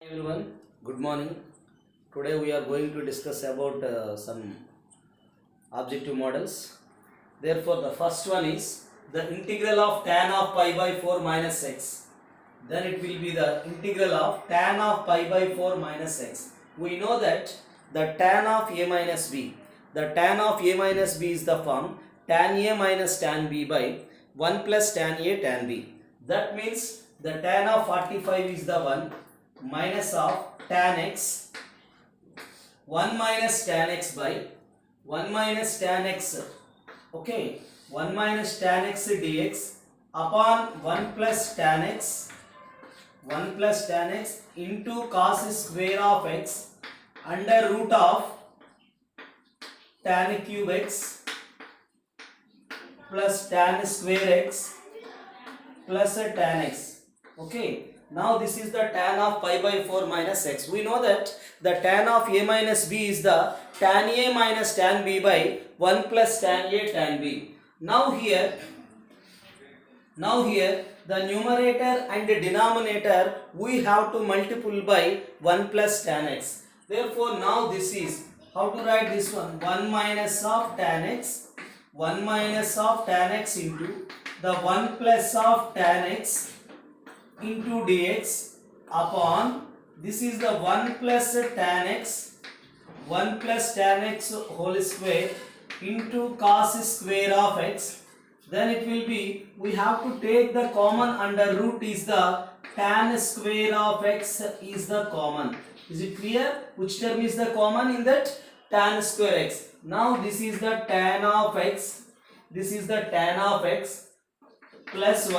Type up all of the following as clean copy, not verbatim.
Everyone, good morning. Today we are going to discuss about some objective models. Therefore, the first one is the integral of tan of pi by 4 minus x. Then it will be the integral of tan of pi by 4 minus x. We know that the tan of a minus b. The tan of a minus b is the form tan a minus tan b by 1 plus tan a tan b. That means the tan of 45 is the 1 minus of tan x 1 minus tan x by 1 minus tan x, okay, 1 minus tan x dx upon 1 plus tan x into cos square of x under root of tan cube x plus tan square x plus tan x. Okay, now this is the tan of pi by 4 minus x. We know that the tan of a minus b is the tan a minus tan b by 1 plus tan a tan b. Now here the numerator and the denominator we have to multiply by 1 plus tan x. Therefore, now this is how to write this one, 1 minus of tan x into the 1 plus of tan x into dx upon this is the 1 plus tan x whole square into cos square of x. Then it will be, we have to take the common under root is the tan square of x is the common. Is it clear? Which term is the common in that? Tan square x. Now this is the tan of x, plus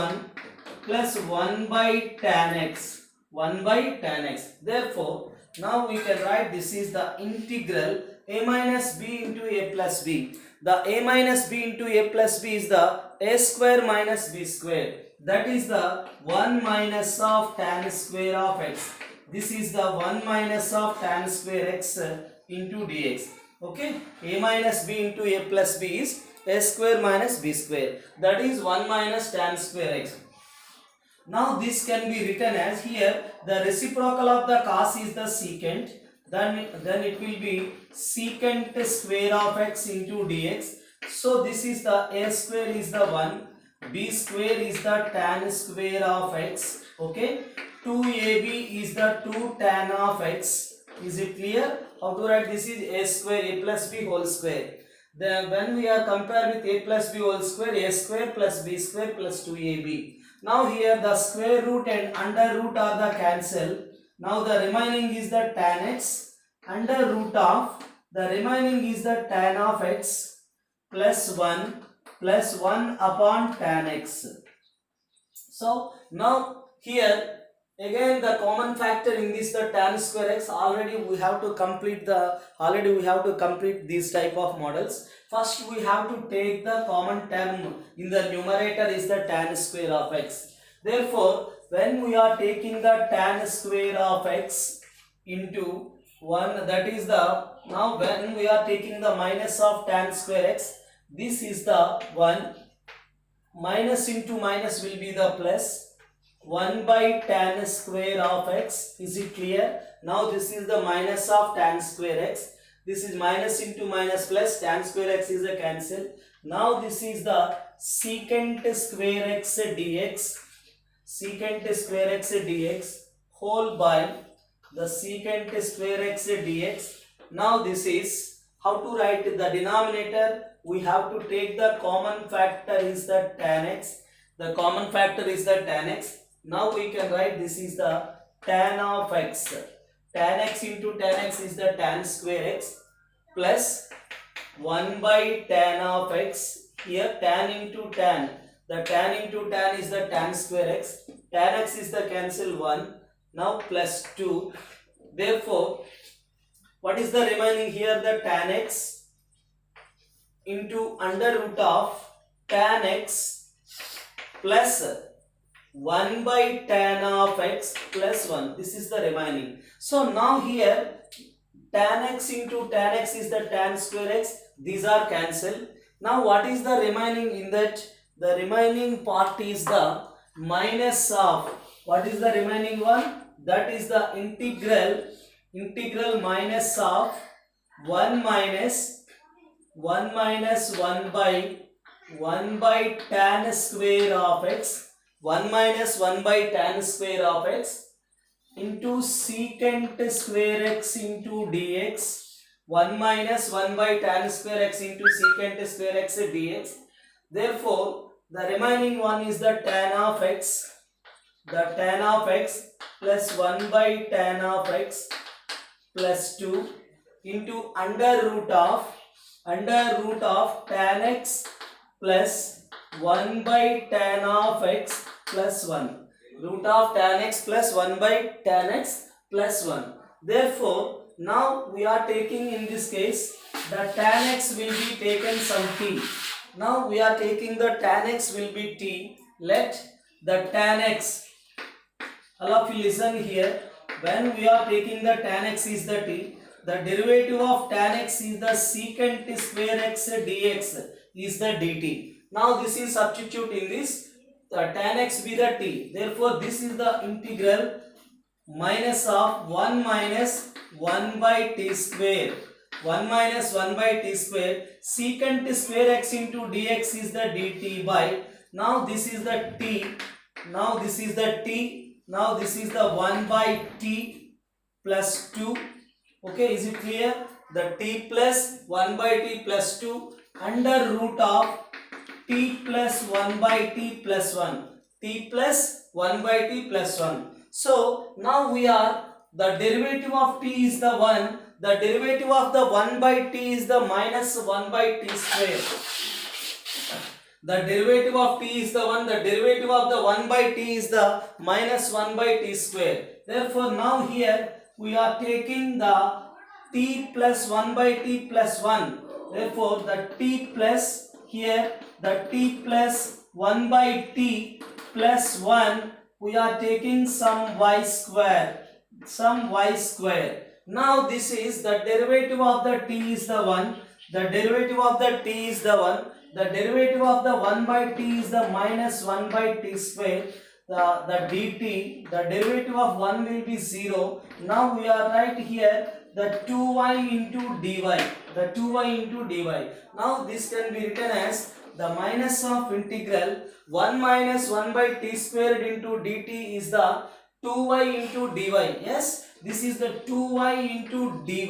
1 by tan x, Therefore, now we can write this is the integral a minus b into a plus b. The a minus b into a plus b is the a square minus b square. That is the 1 minus of tan square of x. This is the 1 minus of tan square x into dx. Okay, a minus b into a plus b is a square minus b square. That is 1 minus tan square x. Now this can be written as, here the reciprocal of the cos is the secant, then it will be secant square of x into dx. So this is the a square is the 1, b square is the tan square of x, okay, 2ab is the 2 tan of x. Is it clear? How to write this is a square, a plus b whole square. Then when we are compared with a plus b whole square, a square plus b square plus 2ab. Now here the square root and under root are the cancel. Now the remaining is the tan x under root of the remaining is the tan of x plus 1 upon tan x. So now here again the common factor in this the tan square x. Already we have to complete these type of models. First we have to take the common term in the numerator is the tan square of x. Therefore, when we are taking the tan square of x into 1, that is the, now when we are taking the minus of tan square x, this is the 1, minus into minus will be the plus, 1 by tan square of x. Is it clear? Now this is the minus of tan square x. This is minus into minus plus, tan square x is a cancel. Now this is the secant square x dx whole by the secant square x dx. Now this is how to write the denominator. We have to take the common factor is the tan x. The common factor is the tan x. Now we can write this is the tan of x. Tan x into tan x is the tan square x plus 1 by tan of x. Here tan into tan. The tan into tan is the tan square x. Tan x is the cancel 1. Now plus 2. Therefore, what is the remaining here? The tan x into under root of tan x plus 1 by tan of x plus 1. This is the remaining. So now here tan x into tan x is the tan square x. These are cancelled. Now what is the remaining in that? The remaining part is the minus of, what is the remaining one? that is the integral minus of 1 minus 1 by tan square of x, 1 minus 1 by tan square of x into secant square x into dx, 1 minus 1 by tan square x into secant square x dx. Therefore, the remaining one is the tan of x, plus 1 by tan of x plus 2 into under root of tan x plus 1 by tan of x plus 1. Root of tan x plus 1 by tan x plus 1. Therefore, now we are taking in this case the tan x will be taken some t. Now we are taking the tan x will be t. Let the tan x, all of you listen here, when we are taking the tan x is the t, the derivative of tan x is the secant square x dx is the dt. Now this is substitute in this, tan x be the t. Therefore this is the integral minus of 1 minus 1 by t square. 1 minus 1 by t square. Secant square x into dx is the dt by. Now this is the t. Now this is the t. Now this is the 1 by t plus 2. Okay, is it clear? The t plus 1 by t plus 2 under root of t plus 1 by t plus 1. T plus 1 by t plus 1. So, now we are, the derivative of t is the 1. The derivative of the 1 by t is the minus 1 by t square. The derivative of t is the 1. The derivative of the 1 by t is the minus 1 by t square. Therefore, now here we are taking the t plus 1 by t plus 1. Therefore, the t plus here, the t plus 1 by t plus 1, we are taking some y square. Now this is the derivative of the t is the 1. The derivative of the t is the 1. The derivative of the 1 by t is the minus 1 by t square. The dt, the derivative of 1 will be 0. Now we are right here the 2y into dy. The 2y into dy. Now this can be written as the minus of integral 1 minus 1 by t squared into dt is the 2y into dy. Yes, this is the 2y into dy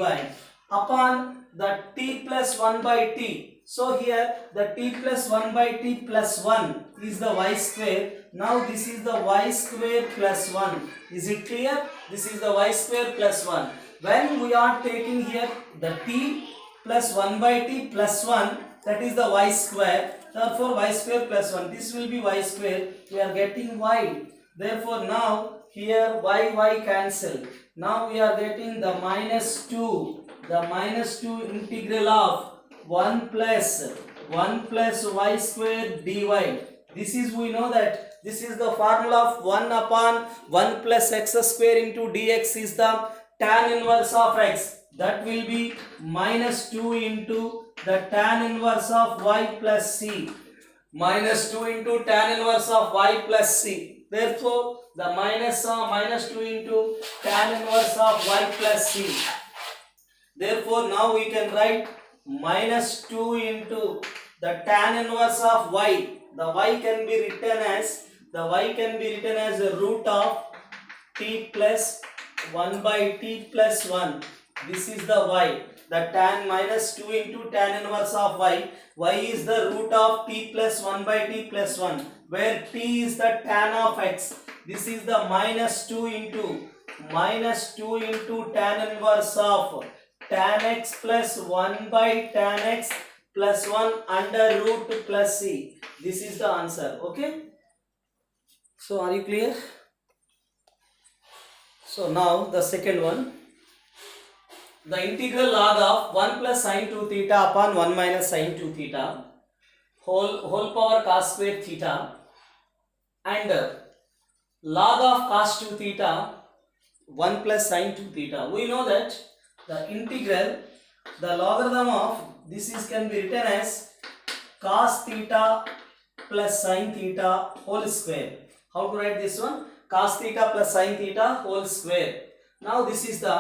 upon the t plus 1 by t. So here the t plus 1 by t plus 1 is the y square. Now this is the y square plus 1. Is it clear? This is the y square plus 1. When we are taking here the t plus 1 by t plus 1, that is the y square. Therefore y square plus 1. This will be y square. We are getting y. Therefore now here y cancel. Now we are getting the minus 2. The minus 2 integral of 1 plus y square dy. This is, we know that this is the formula of 1 upon 1 plus x square into dx is the tan inverse of x. That will be minus 2 into the tan inverse of y plus c. Minus 2 into tan inverse of y plus c. Therefore, the minus 2 into tan inverse of y plus c. Therefore, now we can write minus 2 into the tan inverse of y. The y can be written as a root of t plus 1 by t plus 1. This is the y. The tan minus 2 into tan inverse of y. Y is the root of t plus 1 by t plus 1, where t is the tan of x. This is the minus 2 into tan inverse of tan x plus 1 by tan x plus 1 under root plus c. This is the answer. Okay. So are you clear? So now the second one. The integral log of 1 plus sin 2 theta upon 1 minus sin 2 theta whole power cos square theta and log of cos 2 theta 1 plus sin 2 theta. We know that the integral, the logarithm of this is can be written as cos theta plus sin theta whole square. How to write this one? cos theta plus sin theta whole square. Now this is the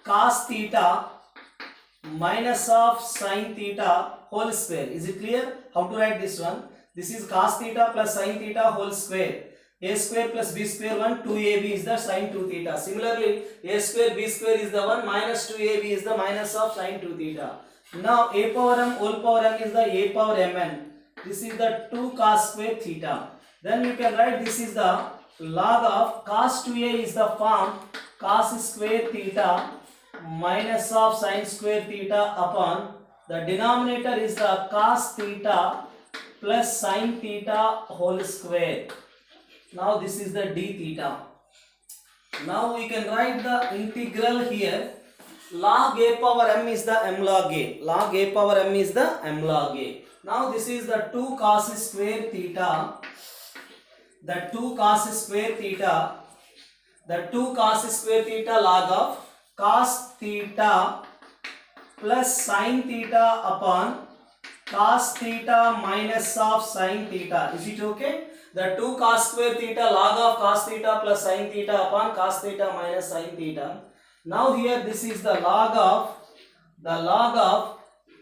cos theta minus of sin theta whole square. Is it clear? How to write this one? This is cos theta plus sin theta whole square. A square plus b square 1, 2ab is the sin 2 theta. Similarly, a square b square is the 1, minus 2ab is the minus of sin 2 theta. Now a power m whole power n is the a power mn. This is the 2 cos square theta. Then you can write this is the log of cos 2a is the form cos square theta minus of sin square theta upon the denominator is the cos theta plus sin theta whole square. Now this is the d theta. Now we can write the integral here. Log a power m is the m log a. Log a power m is the m log a. Now this is the 2 cos square theta. The 2 cos square theta. The 2 cos square theta log of cos theta plus sin theta upon cos theta minus of sin theta. Is it okay? The 2 cos square theta log of cos theta plus sin theta upon cos theta minus sin theta. Now here this is the log of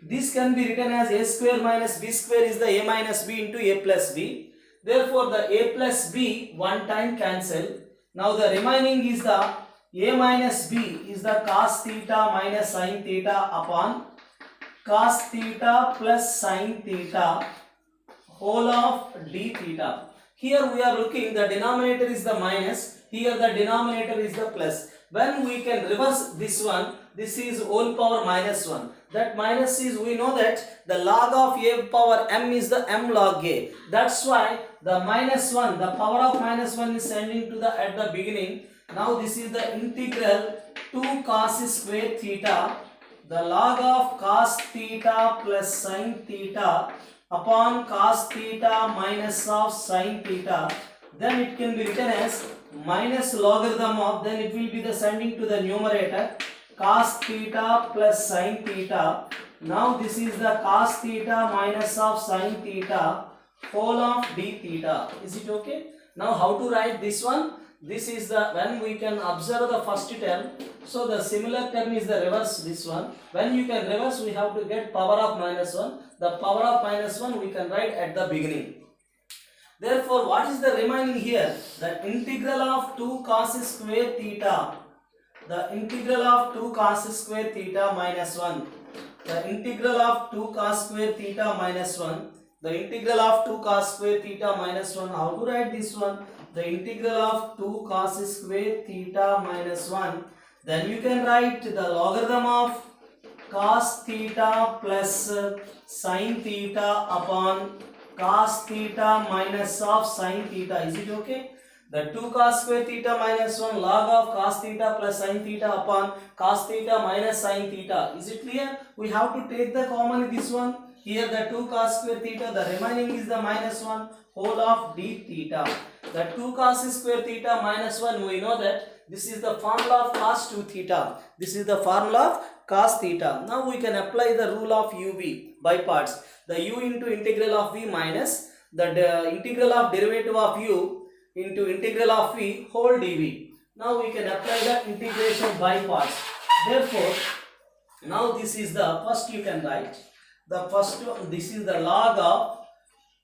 this can be written as a square minus b square is the a minus b into a plus b. Therefore the a plus b one time cancel. Now the remaining is the a minus b is the cos theta minus sin theta upon cos theta plus sin theta whole of d theta. Here we are looking the denominator is the minus, here the denominator is the plus. When we can reverse this one, this is whole power minus 1. That minus is, we know that the log of a power m is the m log a. That's why the minus 1, the power of minus 1 is sending to the at the beginning. Now this is the integral 2 cos square theta, the log of cos theta plus sin theta upon cos theta minus of sin theta. Then it can be written as minus logarithm of, then it will be the sending to the numerator, cos theta plus sin theta. Now this is the cos theta minus of sin theta whole of d theta. Is it okay? Now how to write this one? This is the, when we can observe the first term, so the similar term is the reverse this one. When you can reverse, we have to get power of minus 1. The power of minus 1 we can write at the beginning. Therefore, what is the remaining here? The integral of 2 cos square theta. The integral of 2 cos square theta minus 1. The integral of 2 cos square theta minus 1. The integral of 2 cos square theta minus 1. How to write this one? The integral of 2 cos square theta minus 1. Then you can write the logarithm of cos theta plus sin theta upon cos theta minus of sin theta. Is it okay? The 2 cos square theta minus 1 log of cos theta plus sin theta upon cos theta minus sin theta. Is it clear? We have to take the common this one. Here the 2 cos square theta, the remaining is the minus 1 whole of d theta. The 2 cos square theta minus 1, we know that this is the formula of cos 2 theta. This is the formula of cos theta. Now we can apply the rule of uv by parts. The u into integral of v minus the integral of derivative of u into integral of v whole dv. Now we can apply the integration by parts. Therefore, now this is the first you can write. The first one, this is the log of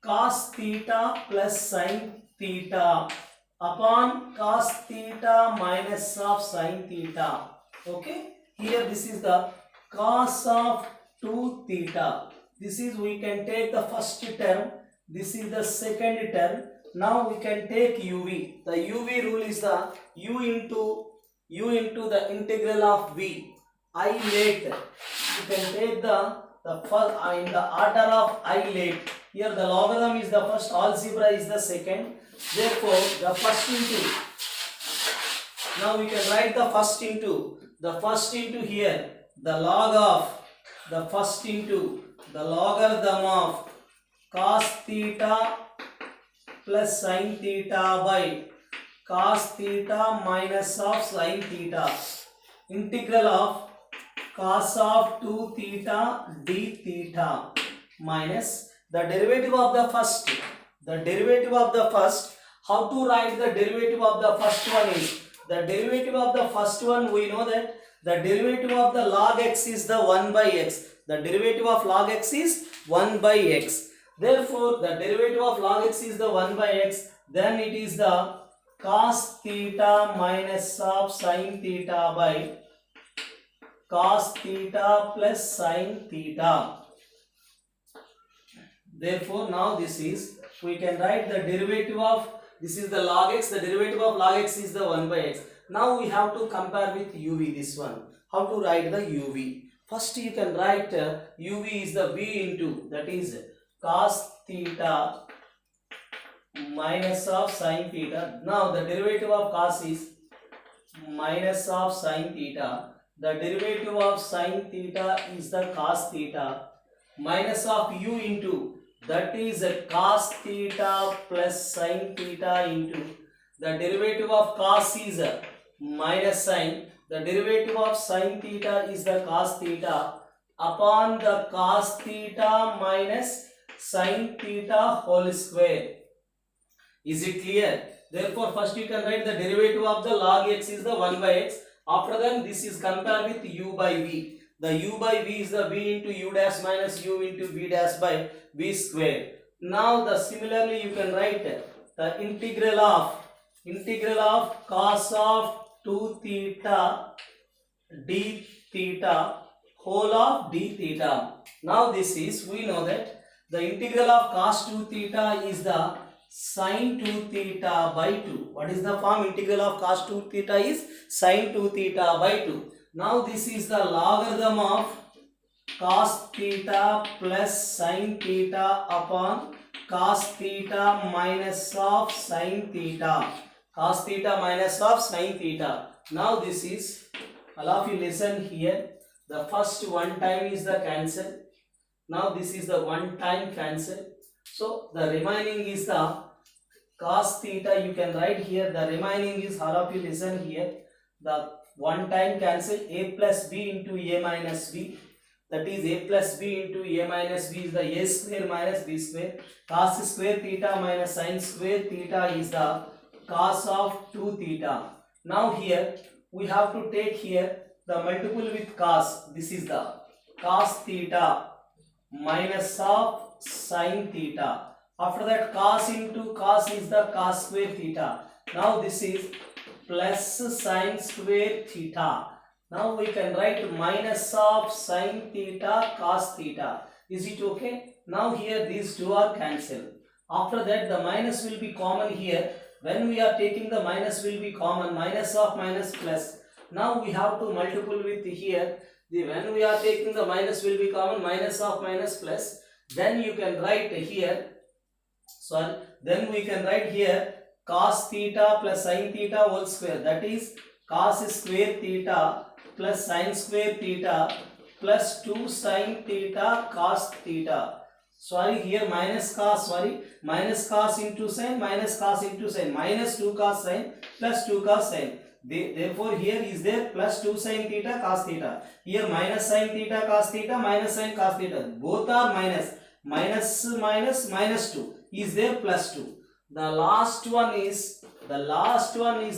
cos theta plus sin theta upon cos theta minus of sin theta. Okay. Here this is the cos of 2 theta. This is, we can take the first term. This is the second term. Now we can take uv. The uv rule is the u into the integral of v. I late. You can take the first in the order of I late. Here the logarithm is the first, algebra is the second. Therefore, the first into. Now we can write the first into. The first into here. The log of the first into the logarithm of cos theta plus sin theta by cos theta minus of sin theta. Integral of cos of 2 theta d theta minus the derivative of the first. The derivative of the first, How to write the derivative of the first one is, the derivative of the first one, we know that the derivative of the log x is the 1 by x. The derivative of log x is 1 by x. Therefore, the derivative of log x is the 1 by x. Then it is the cos theta minus of sin theta by cos theta plus sin theta. Therefore, now this is, we can write the derivative of, this is the log x, the derivative of log x is the 1 by x. Now we have to compare with uv, this one. How to write the uv? First you can write uv is the v into, that is cos theta minus of sin theta. Now the derivative of cos is minus of sin theta. The derivative of sin theta is the cos theta minus of u into, that is a cos theta plus sin theta into, the derivative of cos is a minus sin, the derivative of sin theta is the cos theta upon the cos theta minus sin theta whole square. Is it clear? Therefore, first you can write the derivative of the log x is the 1 by x. After that, this is compared with u by v. The u by v is the v into u dash minus u into v dash by v square. Now, the similarly you can write the integral of cos of 2 theta d theta whole of d theta. Now, this is, we know that the integral of cos 2 theta is the sin 2 theta by 2. What is the form? Integral of cos 2 theta is sin 2 theta by 2. Now this is the logarithm of cos theta plus sin theta upon cos theta minus of sin theta. Cos theta minus of sin theta. Now this is, all of you listen here. The first one time is the cancel. Now this is the one time cancel. So the remaining is the cos theta, you can write here, the remaining is, all of you listen here, the one time cancel, a plus b into a minus b, that is a plus b into a minus b is the a square minus b square, cos square theta minus sin square theta is the cos of 2 theta. Now here we have to take here the multiple with cos, this is the cos theta minus of sin theta. After that, cos into cos is the cos square theta. Now this is plus sin square theta. Now we can write minus of sin theta cos theta. Is it okay? Now here these two are cancelled. After that, the minus will be common here. When we are taking the minus will be common, minus of minus plus. Now we have to multiple with here. When we are taking the minus will be common, minus of minus plus. Then you can write here, then we can write here cos theta plus sin theta whole square, that is cos square theta plus sin square theta plus 2 sin theta cos theta. Here minus cos into sin, minus cos into sin, minus 2 cos sin plus 2 cos sin. Therefore here is there plus 2 sin theta cos theta. Here minus sin theta cos theta, minus sin cos theta, both are minus. Minus 2 is there plus 2. The last one is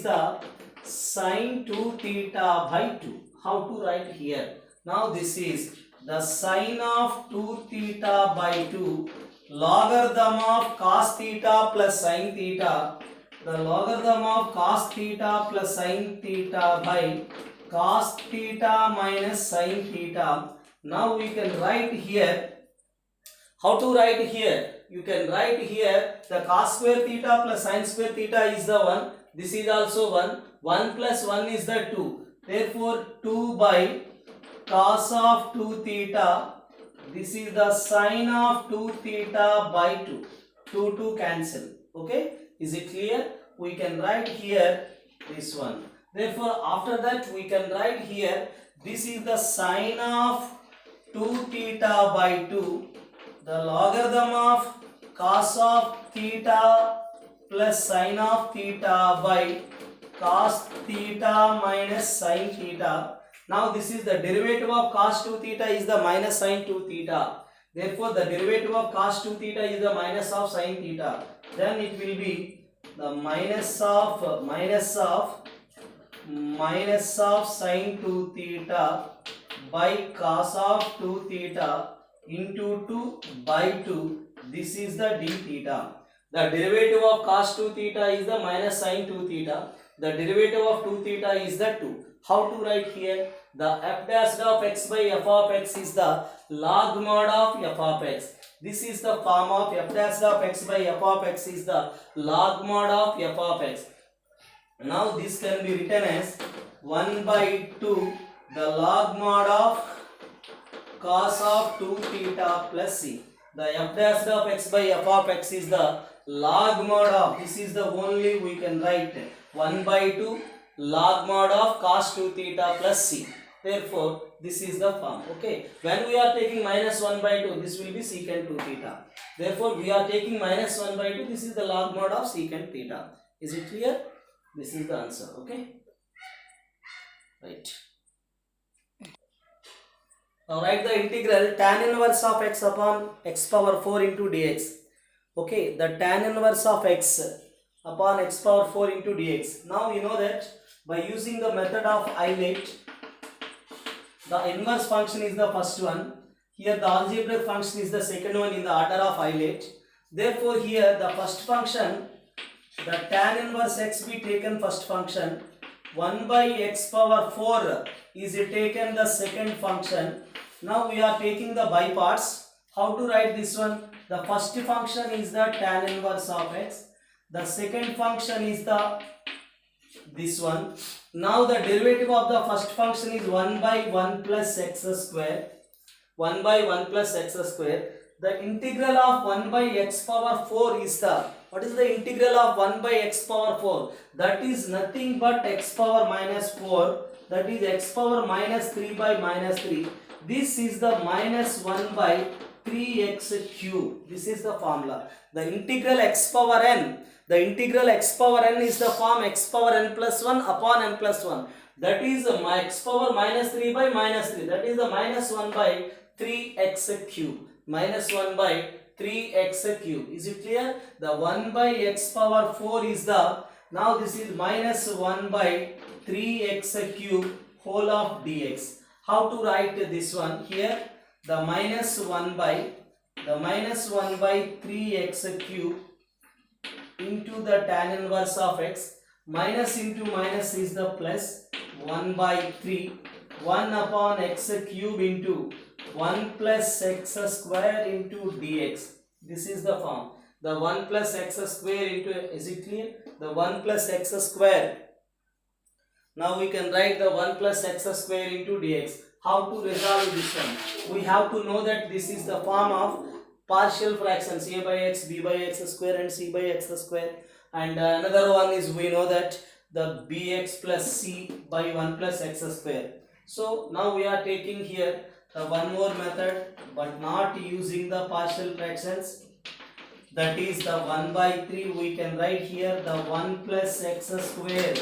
the sin 2 theta by 2. How to write here? Now this is the sin of 2 theta by 2 logarithm of cos theta plus sin theta. The logarithm of cos theta plus sin theta by cos theta minus sin theta. Now we can write here. How to write here? You can write here the cos square theta plus sin square theta is the 1. This is also 1. 1 plus 1 is the 2. Therefore 2 by cos of 2 theta. This is the sin of 2 theta by 2. 2 cancel. Okay? Is it clear? We can write here this one. Therefore after that we can write here this is the sin of 2 theta by 2. The logarithm of cos of theta plus sin of theta by cos theta minus sin theta. Now this is the derivative of cos 2 theta is the minus sin 2 theta. Therefore the derivative of cos 2 theta is the minus of sin theta. Then it will be the minus of sin 2 theta by cos of 2 theta into 2 by 2. This is the d theta. The derivative of cos 2 theta is the minus sin 2 theta. The derivative of 2 theta is the 2. How to write here? The f dash of x by f of x is the log mod of f of x. This is the form of f dash of x by f of x is the log mod of f of x. Now this can be written as 1 by 2 the log mod of cos of 2 theta plus c. The f dash of x by f of x is the log mod of, this is the only we can write 1 by 2 log mod of cos 2 theta plus c. Therefore, this is the form. Okay. When we are taking minus 1 by 2, this will be secant 2 theta. Therefore, we are taking minus 1 by 2. This is the log mod of secant theta. Is it clear? This is the answer. Okay. Right. Now write the integral tan inverse of x upon x power 4 into dx. Okay. The tan inverse of x upon x power 4 into dx. Now you know that by using the method of Eilert, the inverse function is the first one. Here the algebraic function is the second one in the order of Eilert. Therefore here the first function, the tan inverse x be taken first function. 1 by x power 4 is taken the second function. Now we are taking the by parts. How to write this one? The first function is the tan inverse of x. The second function is the this one. Now the derivative of the first function is 1 by 1 plus x square. 1 by 1 plus x square. The integral of 1 by x power 4 is the, what is the integral of 1 by x power 4? That is nothing but x power minus 4. That is x power minus 3 by minus 3. This is the minus 1 by 3x cube. This is the formula. The integral x power n. The integral x power n is the form x power n plus 1 upon n plus 1. That is x power minus 3 by minus 3. That is the minus 1 by 3x cube. Minus 1 by 3x cube. Is it clear? The 1 by x power 4 is the, now this is minus 1 by 3x cube whole of dx. How to write this one? Here the minus 1 by 3x cube into the tan inverse of x, minus into minus is the plus 1 by 3, 1 upon x cube into 1 plus x square into dx. This is the form. The 1 plus x square into, is it clear? The 1 plus x square. Now we can write the 1 plus x square into dx. How to resolve this one? We have to know that this is the form of partial fractions, a by x, b by x square and c by x square. And another one is, we know that the bx plus c by 1 plus x square. So now we are taking here the one more method, but not using the partial fractions. That is the 1 by 3. We can write here the 1 plus x square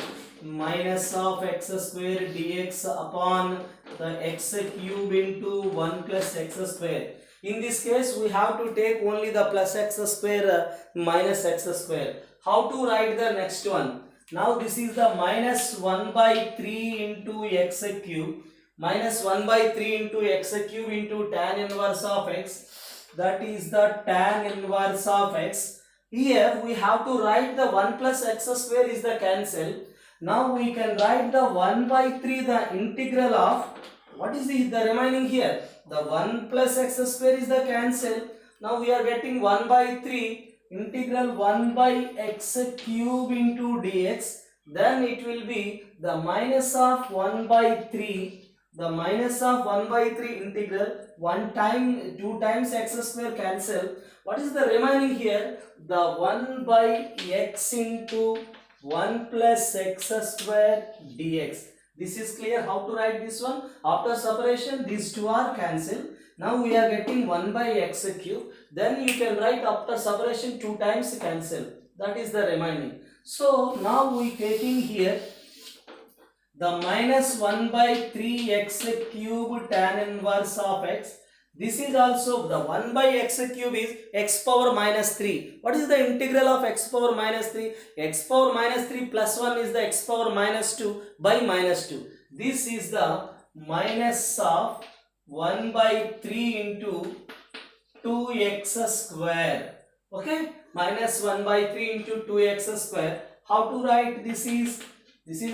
minus of x square dx upon the x cube into 1 plus x square. In this case, we have to take only the plus x square minus x square. How to write the next one? Now this is the minus 1 by 3 into x cube. Minus 1 by 3 into x cube into tan inverse of x. That is the tan inverse of x. Here we have to write the 1 plus x square is the cancel. Now we can write the 1 by 3 the integral of, what is the remaining here? The 1 plus x square is the cancel. Now we are getting 1 by 3 integral 1 by x cube into dx. Then it will be the minus of 1 by 3. The minus of 1 by 3 integral 1 time 2 times x square cancel. What is the remaining here? The 1 by x into 1 plus x square dx. This is clear how to write this one. After separation, these two are cancelled. Now we are getting 1 by x cube. Then you can write after separation 2 times cancel. That is the remaining. So now we taking here the minus 1 by 3x cube tan inverse of x. This is also the 1 by x cube is x power minus 3. What is the integral of x power minus 3? X power minus 3 plus 1 is the x power minus 2 by minus 2. This is the minus of 1 by 3 into 2x square. Okay, minus 1 by 3 into 2x square. How to write this is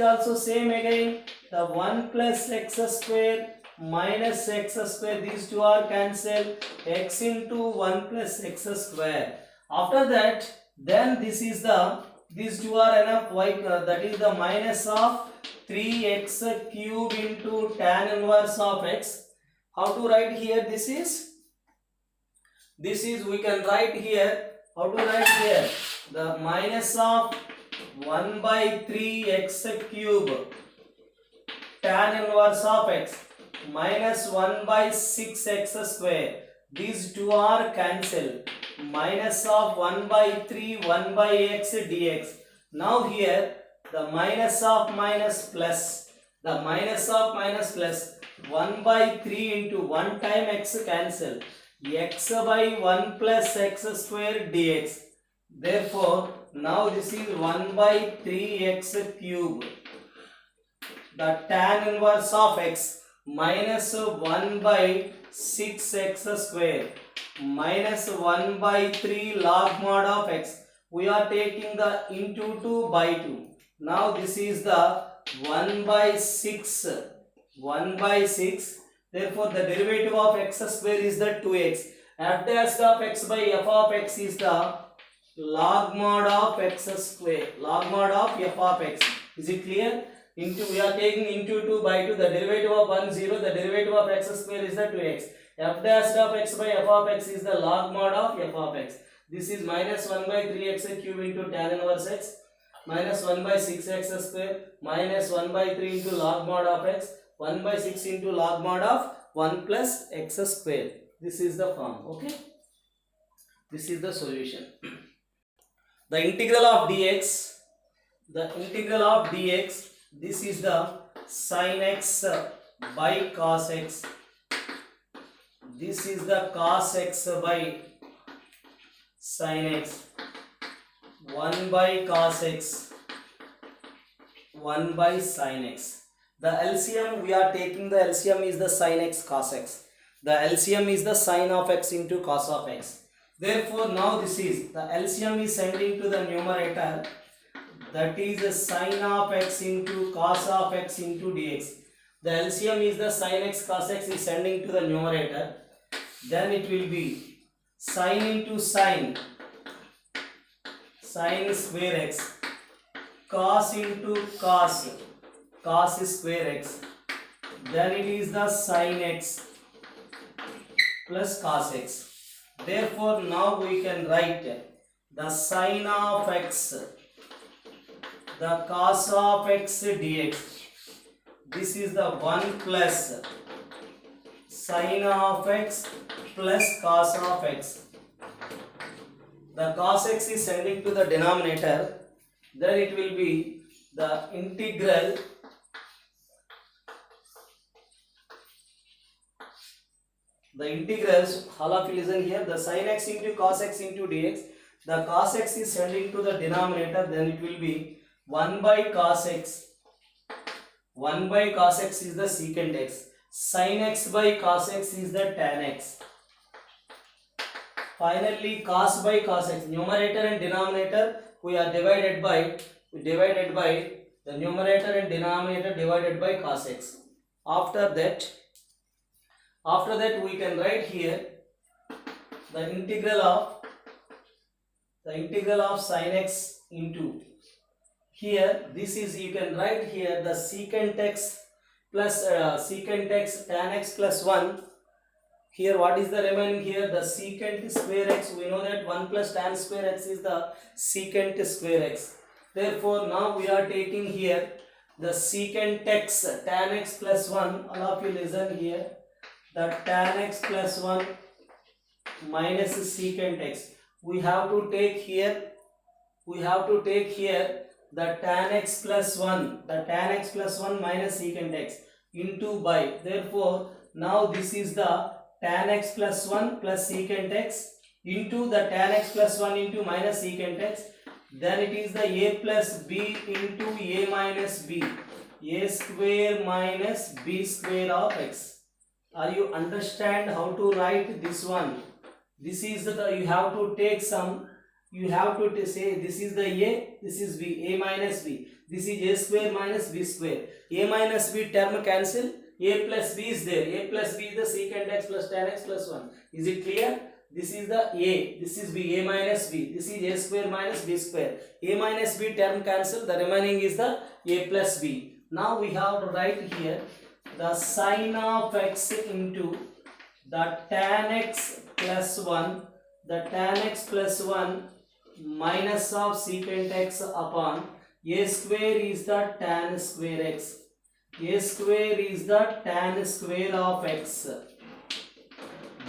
also same again. The 1 plus x square minus x square, these two are cancelled. X into 1 plus x square. After that, then this is the, these two are enough. Y, that is the minus of 3x cube into tan inverse of x. How to write here? This is we can write here. How to write here? The minus of 1 by 3x cube tan inverse of x minus 1 by 6x square. These two are cancelled. Minus of 1 by 3 1 by x dx. Now here the minus of minus plus. The minus of minus plus 1 by 3 into 1 time x cancel. X by 1 plus x square dx. Therefore now this is 1 by 3x cube. The tan inverse of x minus 1 by 6x square minus 1 by 3 log mod of x. We are taking the into 2 by 2. Now this is the 1 by 6. 1 by 6. Therefore the derivative of x square is the 2x. F dash of x by f of x is the log mod of x square. Log mod of f of x. Is it clear? Into, we are taking into 2 by 2, the derivative of 1 0, the derivative of x square is the 2x. F dash of x by f of x is the log mod of f of x. This is minus 1 by 3x cube into tan inverse x minus 1 by 6x square minus 1 by 3 into log mod of x 1 by 6 into log mod of 1 plus x square. This is the form. Okay, this is the solution. The integral of dx, this is the sin x by cos x. This is the cos x by sin x. 1 by cos x, 1 by sin x. The LCM, we are taking the LCM is the sin x cos x. The LCM is the sin of x into cos of x. Therefore now this is, the LCM is sending to the numerator. That is the sin of x into cos of x into dx. The LCM is the sin x cos x is sending to the numerator. Then it will be sin into sin square x, cos into cos square x. Then it is the sin x plus cos x. Therefore now we can write the sin of x, the cos of x dx. This is the 1 plus sin of x plus cos of x. The cos x is sending to the denominator. Then it will be the integral all of you listen here. The sin x into cos x into dx. The cos x is sending to the denominator. Then it will be 1 by cos x. 1 by cos x is the secant x. Sin x by cos x is the tan x. Finally cos by cos x. Numerator and denominator we are divided by the numerator and denominator divided by cos x. After that we can write here the integral of sin x into, here this is, you can write here the secant x plus secant x tan x plus 1. Here what is the remaining here? The secant square x. We know that 1 plus tan square x is the secant square x. Therefore now we are taking here the secant x tan x plus 1. All of you listen here. The tan x plus 1 minus secant x. We have to take here the tan x plus 1, minus secant x into by. Therefore now this is the tan x plus 1 plus secant x into the tan x plus 1 into minus secant x. Then it is the a plus b into a minus b. A square minus b square of x. Are you understand how to write this one? This is the, you have to take some, you have to say this is the a, this is b, a minus b. This is a square minus b square. A minus b term cancel. A plus b is there. A plus b is the secant x plus tan x plus 1. Is it clear? This is the a, this is b, a minus b. This is a square minus b square. A minus b term cancel. The remaining is the a plus b. Now we have to write here the sine of x into the tan x plus 1, the tan x plus 1 minus of secant x upon a square is the tan square x. A square is the tan square of x.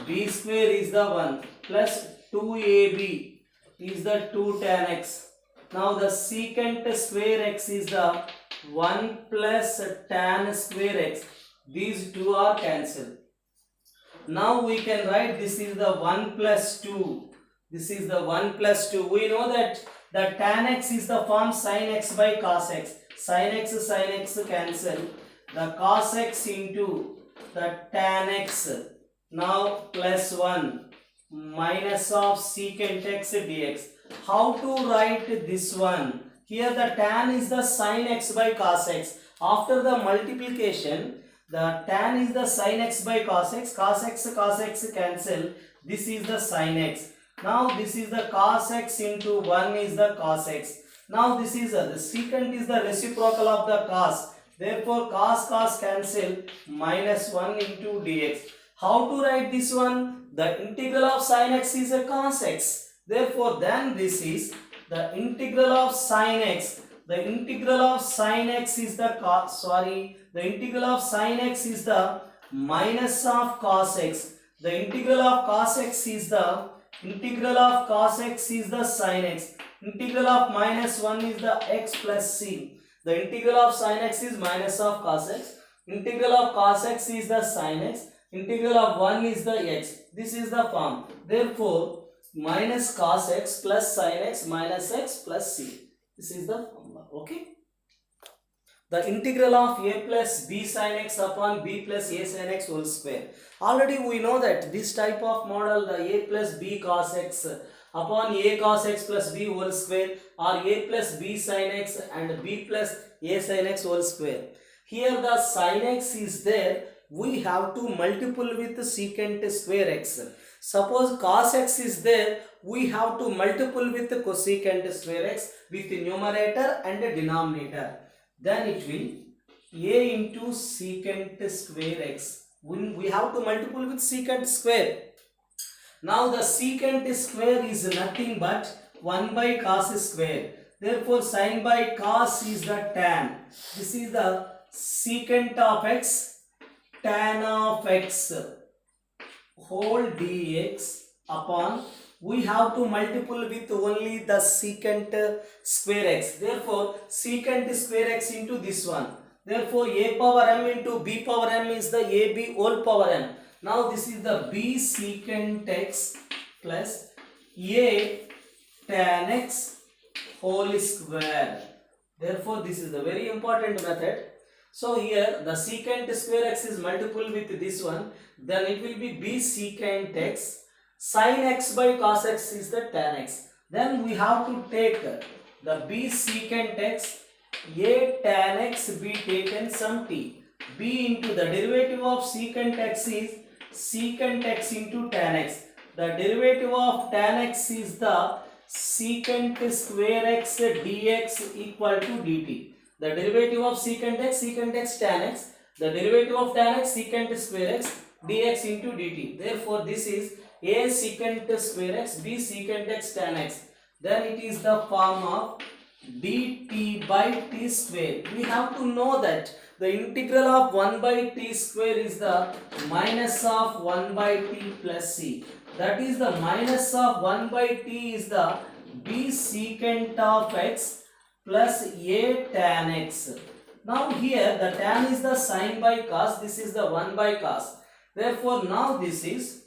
B square is the 1 plus 2ab is the 2 tan x. Now the secant square x is the 1 plus tan square x. These two are cancelled. Now we can write this is the 1 plus 2. This is the 1 plus 2. We know that the tan x is the form sin x by cos x. Sin x cancel. The cos x into the tan x. Now plus 1 minus of secant x dx. How to write this one? Here the tan is the sin x by cos x. After the multiplication, the tan is the sin x by cos x. Cos x cancel. This is the sin x. Now this is the cos x into 1 is the cos x. Now this is the secant is the reciprocal of the cos. Therefore cos cancel, minus 1 into dx. How to write this one? The integral of sin x is a cos x. Therefore then this is the integral of sin x. The integral of sin x is the the integral of sin x is the minus of cos x. The integral of cos x is the sin x. Integral of minus 1 is the x plus c. The integral of sin x is minus of cos x. Integral of cos x is the sin x. Integral of 1 is the x. This is the form. Therefore minus cos x plus sin x minus x plus c. This is the formula. Okay. The integral of a plus b sin x upon b plus a sin x whole square. Already we know that this type of model, the a plus b cos x upon a cos x plus b whole square, or a plus b sin x and b plus a sin x whole square. Here the sin x is there, we have to multiple with secant square x. Suppose cos x is there, we have to multiple with cosecant square x with numerator and denominator. Then it will a into secant square x. We have to multiple with secant square. Now the secant square is nothing but 1 by cos square. Therefore sin by cos is the tan. This is the secant of x, tan of x whole dx upon, we have to multiple with only the secant square x. Therefore secant square x into this one. Therefore a power m into b power m is the ab whole power m. Now this is the b secant x plus a tan x whole square. Therefore this is the very important method. So here the secant square x is multiple with this one. Then it will be b secant x. Sin x by cos x is the tan x. Then we have to take the b secant x, a tan x be taken some t. b into the derivative of secant x is secant x into tan x. The derivative of tan x is the secant square x dx equal to dt. The derivative of secant x tan x. The derivative of tan x secant square x dx into dt. Therefore this is a secant square x, b secant x tan x. Then it is the form of dt by t square. We have to know that the integral of 1 by t square is the minus of 1 by t plus c. That is the minus of 1 by t is the b secant of x plus a tan x. Now here the tan is the sin by cos. This is the 1 by cos. Therefore now this is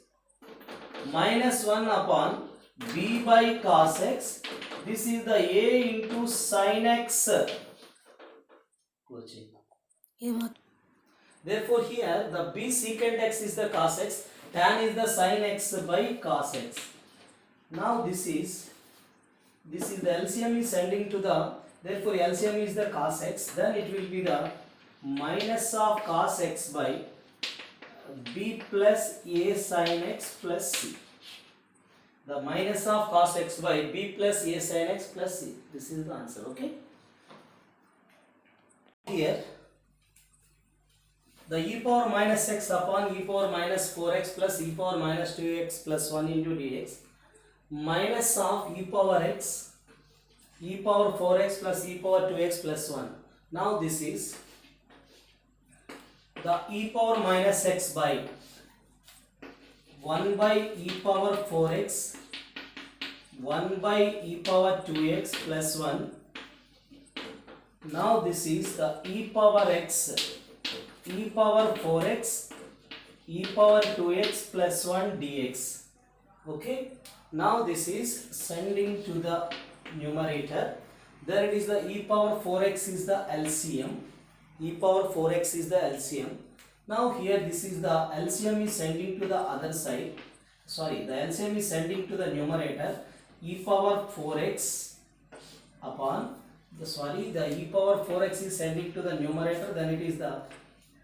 minus 1 upon b by cos x. This is the a into sin x. Therefore here the b secant x is the cos x, tan is the sin x by cos x. Now this is the LCM is sending to the, therefore LCM is the cos x, then it will be the minus of cos x by b plus a sin x plus c. The minus of cos x by b plus a sin x plus c. This is the answer, okay? Here the e power minus x upon e power minus 4x plus e power minus 2x plus 1 into dx minus of e power x, e power 4x plus e power 2x plus 1. Now this is the e power minus x by 1 by e power 4x 1 by e power 2x plus 1. Now this is the e power x, e power 4x e power 2x plus 1 dx. Okay, now this is sending to the numerator. There it is, the e power 4x is the LCM, e power 4x is the LCM. Now here this is the LCM is sending to the other side, sorry, the LCM is sending to the numerator, e power 4x upon the e power 4x is sending to the numerator, then it is the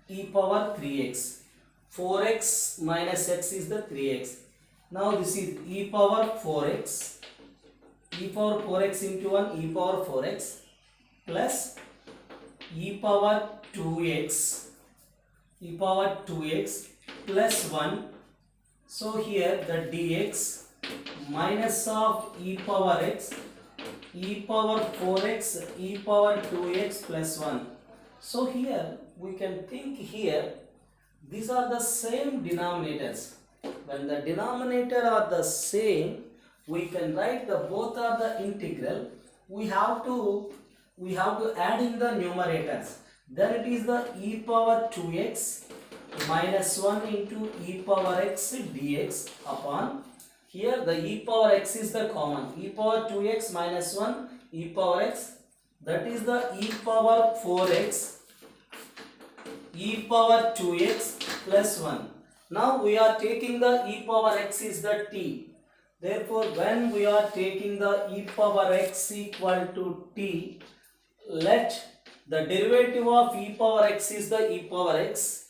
e power 3x. 4x minus x is the 3x. Now this is e power 4x, e power 4x into 1 e power 4x plus e power 2x, e power 2x plus 1. So here the dx minus of e power x, e power 4x, e power 2x plus 1. So here we can think here these are the same denominators. When the denominator are the same, we can write the both are the integral. We have to add in the numerators. Then it is the e power 2x minus 1 into e power x dx upon, here the e power x is the common, e power 2x minus 1 e power x, that is the e power 4x e power 2x plus 1. Now we are taking the e power x is the t. Therefore when we are taking the e power x equal to t, let the derivative of e power x is the e power x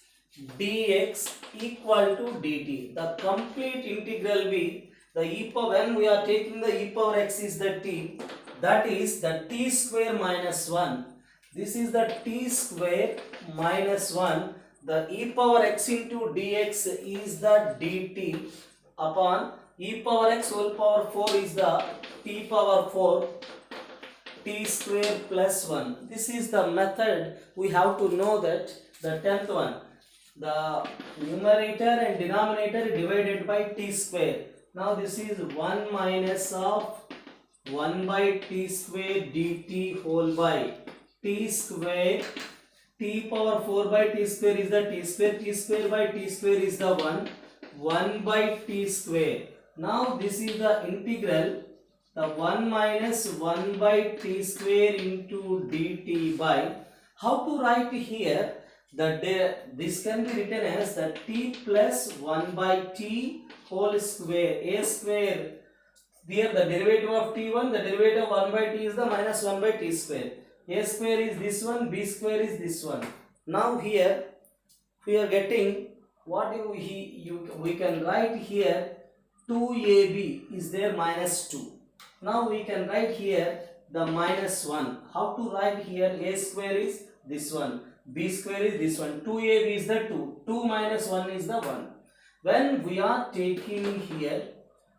dx equal to dt. The complete integral be the e power, when we are taking the e power x is the t, that is the t square minus 1. This is the t square minus 1. The e power x into dx is the dt upon e power x whole power 4 is the t power 4 t square plus 1. This is the method we have to know that. The 10th one, the numerator and denominator divided by t square. Now this is 1 minus of 1 by t square dt whole by t square, t power 4 by t square is the t square by t square is the 1 by t square. Now this is the integral, the 1 minus 1 by t square into dt by, how to write here, this can be written as the t plus 1 by t whole square, a square. Here the derivative of t1, the derivative of 1 by t is the minus 1 by t square. A square is this one, b square is this one. Now here we are getting what we can write here 2ab is there minus 2. Now we can write here the minus 1. How to write here? A square is this one, b square is this one, 2ab is the 2, 2 minus 1 is the 1. When we are taking here,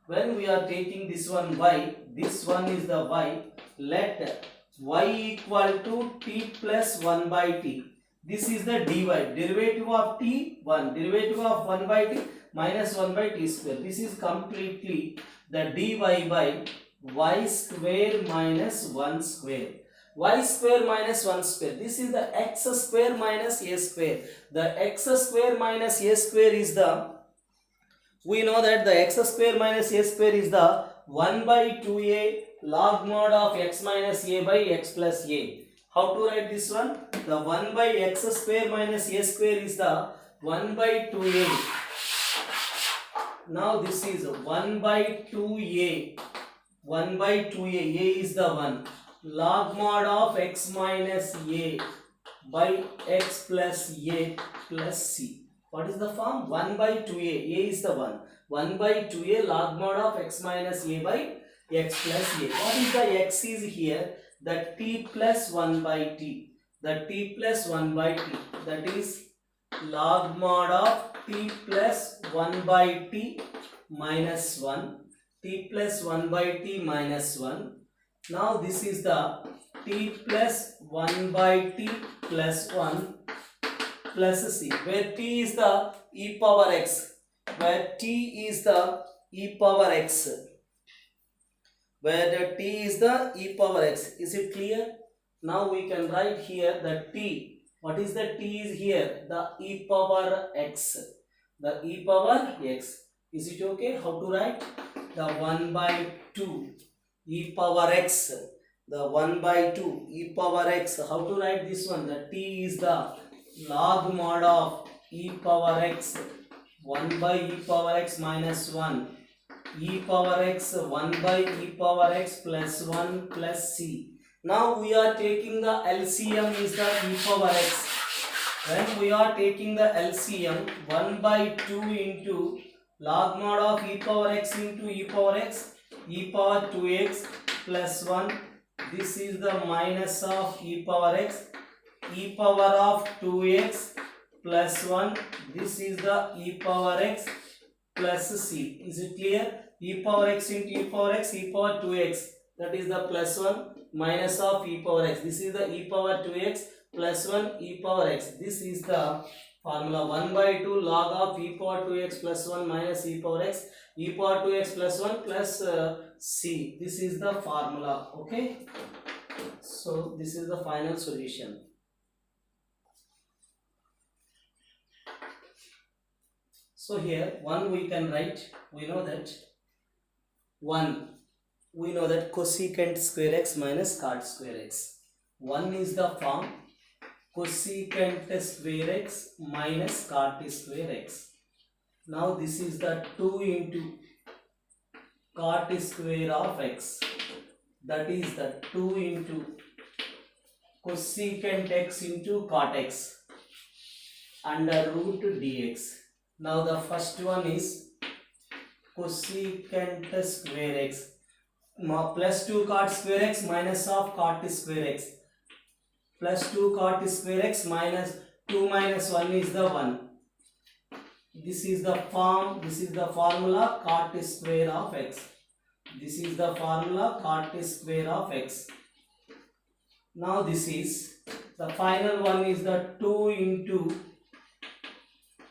when we are taking this one y, this one is the y, let y equal to t plus 1 by t. This is the dy, derivative of t 1, derivative of 1 by t minus 1 by t square. This is completely the dy by y square minus 1 square. y square minus 1 square. This is the x square minus a square. The x square minus a square is the, we know that the x square minus a square is the 1 by 2a log mod of x minus a by x plus a. How to write this one? The 1 by x square minus a square is the 1 by 2a. Now this is 1 by 2a. 1 by 2a. A is the 1. Log mod of x minus a by x plus a plus c. What is the form? 1 by 2a. A is the 1. 1 by 2a log mod of x minus a by x plus a. What is the x is here? The t plus 1 by t. The t plus 1 by t. That is log mod of t plus 1 by t minus 1. T plus 1 by t minus 1. Now this is the t plus 1 by t plus 1 plus c, where t is the e power x, where t is the e power x, where the t is the e power x. Is it clear? Now we can write here the t. What is the t is here? The e power x. The e power x. Is it okay? How to write? The 1 by 2 e power x. The 1 by 2 e power x. How to write this one? The t is the log mod of e power x. 1 by e power x minus 1. E power x 1 by e power x plus 1 plus c. Now we are taking the LCM is the e power x. When we are taking the LCM, 1 by 2 into log mod of e power x into e power x, e power 2x plus 1. This is the minus of e power x, e power of 2x plus 1. This is the e power x plus c. Is it clear? E power x into e power x, e power 2x. That is the plus 1 minus of e power x. This is the e power 2x plus 1 e power x. This is the formula. 1 by 2 log of e power 2x plus 1 minus e power x, e power 2x plus 1 plus c. This is the formula. Okay. So this is the final solution. So here 1 we can write. We know that 1. We know that cosecant square x minus cot square x. 1 is the form cosecant square x minus cot square x. Now this is the 2 into cot square of x. That is the 2 into cosecant x into cot x under root dx. Now the first one is cosecant square x plus 2 cot square x minus of cot square x plus 2 cot square x minus 2 minus 1 is the 1. This is the form. This is the formula cot square of x. This is the formula cot square of x. Now this is the final one is the 2 into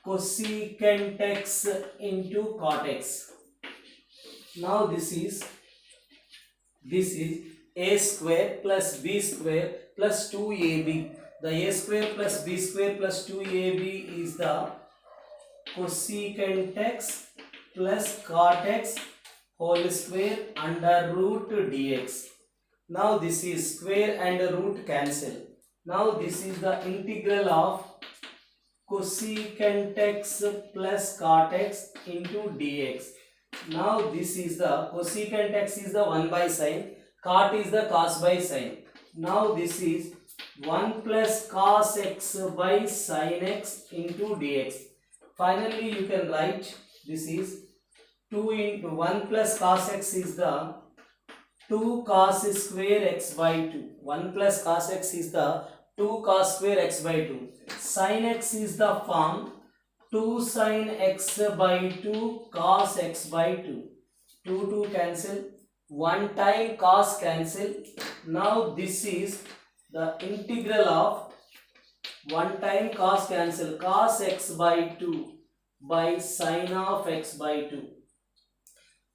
cosecant x into cot x. Now this is a square plus b square plus 2ab. The a square plus b square plus 2ab is the cosecant x plus cot x whole square under root dx. Now this is square and root cancel. Now this is the integral of cosecant x plus cot x into dx. Now this is the cosecant x is the 1 by sine, cot is the cos by sine. Now this is 1 plus cos x by sin x into dx. Finally you can write this is 2 into 1 plus cos x is the 2 cos square x by 2. 1 plus cos x is the 2 cos square x by 2. Sin x is the form 2 sin x by 2 cos x by 2. 2 cancel. 1 time cos cancel. Now this is the integral of 1 time cos cancel, cos x by 2 by sin of x by 2.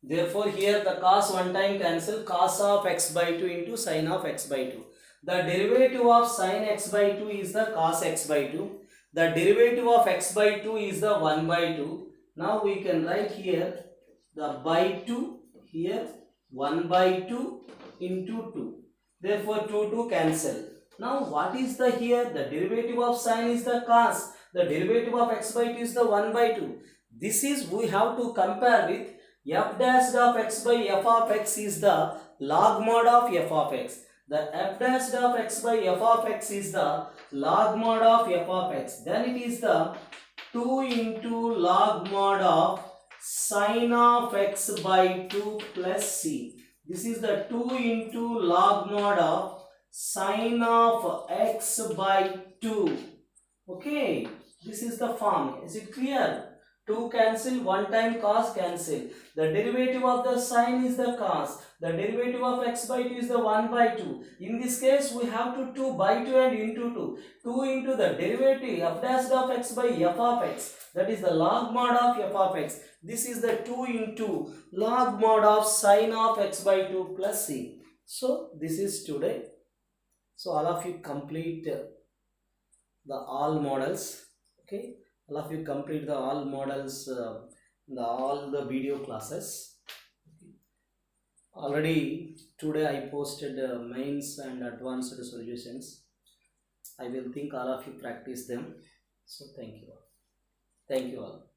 Therefore here the cos 1 time cancel, cos of x by 2 into sin of x by 2. The derivative of sin x by 2 is the cos x by 2. The derivative of x by 2 is the 1 by 2. Now we can write here the by 2 here 1 by 2 into 2. Therefore 2 cancel. Now what is the here? The derivative of sin is the cos. The derivative of x by 2 is the 1 by 2. This is we have to compare with f dash of x by f of x is the log mod of f of x. The f dash of x by f of x is the log mod of f of x. Then it is the 2 into log mod of sin of x by 2 plus c. This is the 2 into log mod of sin of x by 2. Okay, this is the form. Is it clear? 2 cancel, 1 time cos cancel. The derivative of the sin is the cos. The derivative of x by 2 is the 1 by 2. In this case, we have to 2 by 2 and into 2. 2 into the derivative f dash of x by f of x. That is the log mod of f of x. This is the 2 into log mod of sin of x by 2 plus c. So, this is today. So, all of you complete the all models. Okay. All of you complete the all models, all the video classes. Okay. Already today I posted mains and advanced solutions. I will think all of you practice them. So thank you all. Thank you all.